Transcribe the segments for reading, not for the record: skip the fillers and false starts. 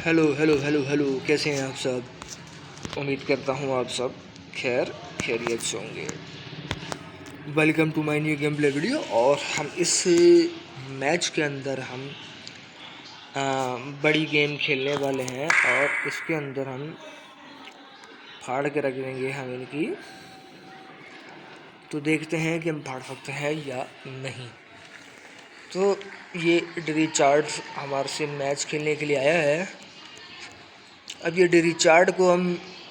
Hello hello hello hello, कैसे हैं आप सब। उम्मीद करता हूँ आप सब खैरियत से होंगे। Welcome to my new game play video. और हम इस मैच के अंदर हम बड़ी गेम खेलने वाले हैं और इसके अंदर हम फाड़ के रख देंगे हम इनकी। तो देखते हैं कि हम फाड़ सकते हैं या नहीं। तो ये रिचार्ड हमारे से मैच खेलने के लिए आया है। अब ये रिचार्ड को हम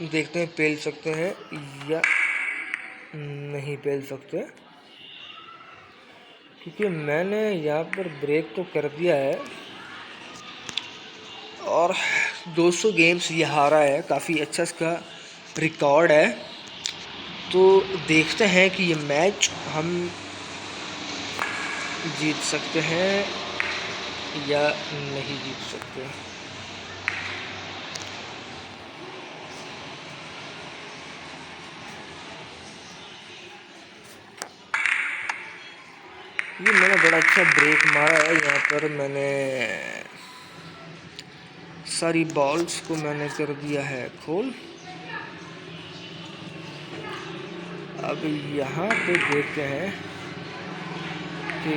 देखते हैं पेल सकते हैं या नहीं पेल सकते, क्योंकि मैंने यहाँ पर ब्रेक तो कर दिया है और 200 गेम्स ये हारा है। काफ़ी अच्छा इसका रिकॉर्ड है। तो देखते हैं कि ये मैच हम जीत सकते हैं या नहीं जीत सकते। ये मैंने बड़ा अच्छा ब्रेक मारा है। यहाँ पर मैंने सारी बॉल्स को मैंने कर दिया है खोल। अब यहाँ पे देखते हैं कि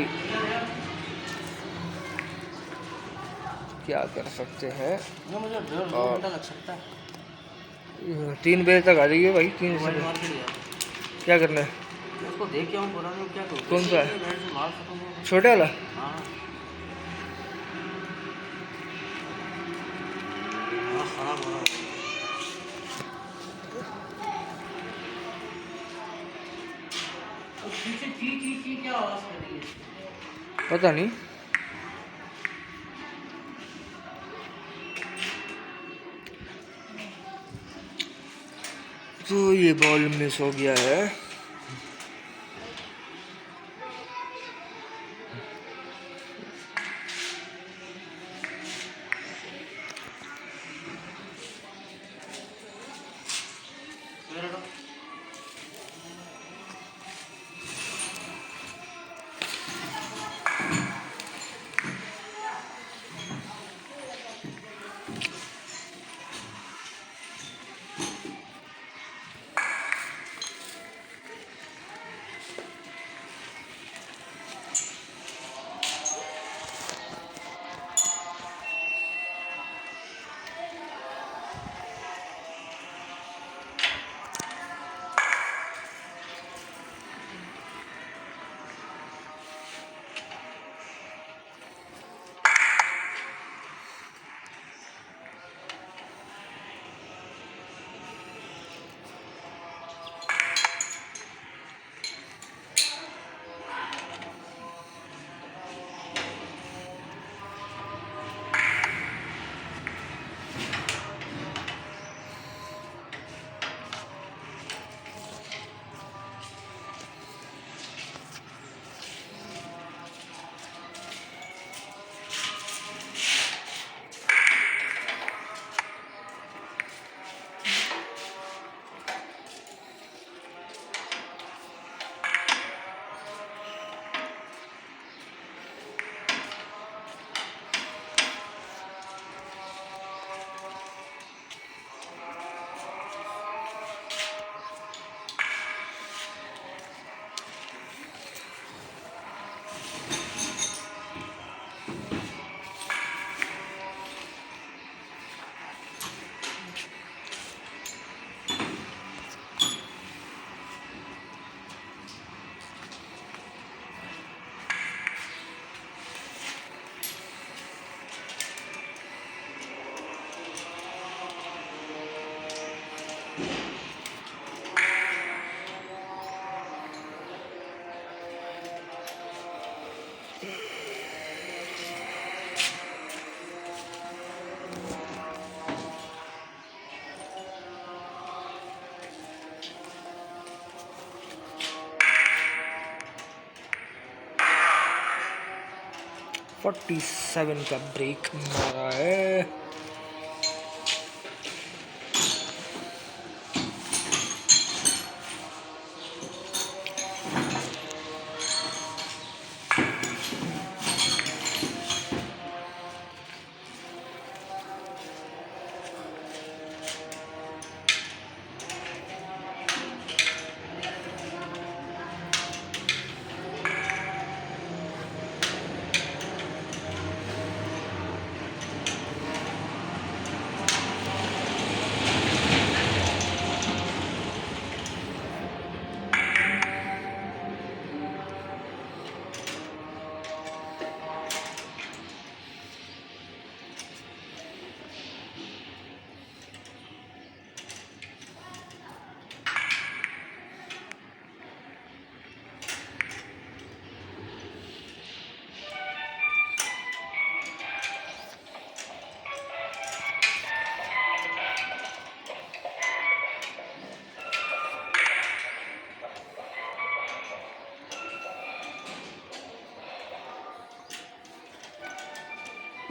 क्या कर सकते हैं। मुझे 2 घंटा लग सकता है। 3 बजे तक आ जाइए भाई। 3 से क्या करना है? उसको देख के हम पुराने में क्या करूँ? कौन सा है? मार सकूँगा। छोटे वाला? हाँ खराब हो रहा है। पीछे ची क्या आवाज़ कर रही है? पता नहीं। तो ये बॉल मिस हो गया है। फोर्टी 47 का ब्रेक मारा है।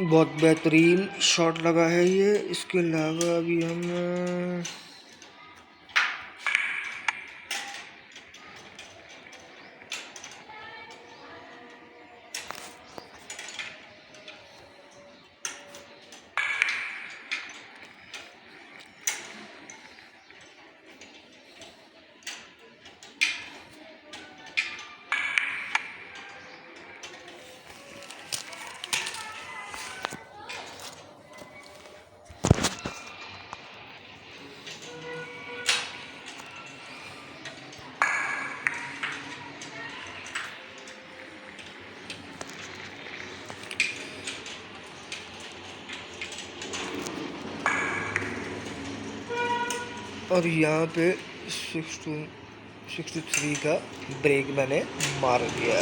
बहुत बेहतरीन शॉट लगा है ये। इसके अलावा अभी हम और यहाँ पे 63 का ब्रेक मैंने मार दिया।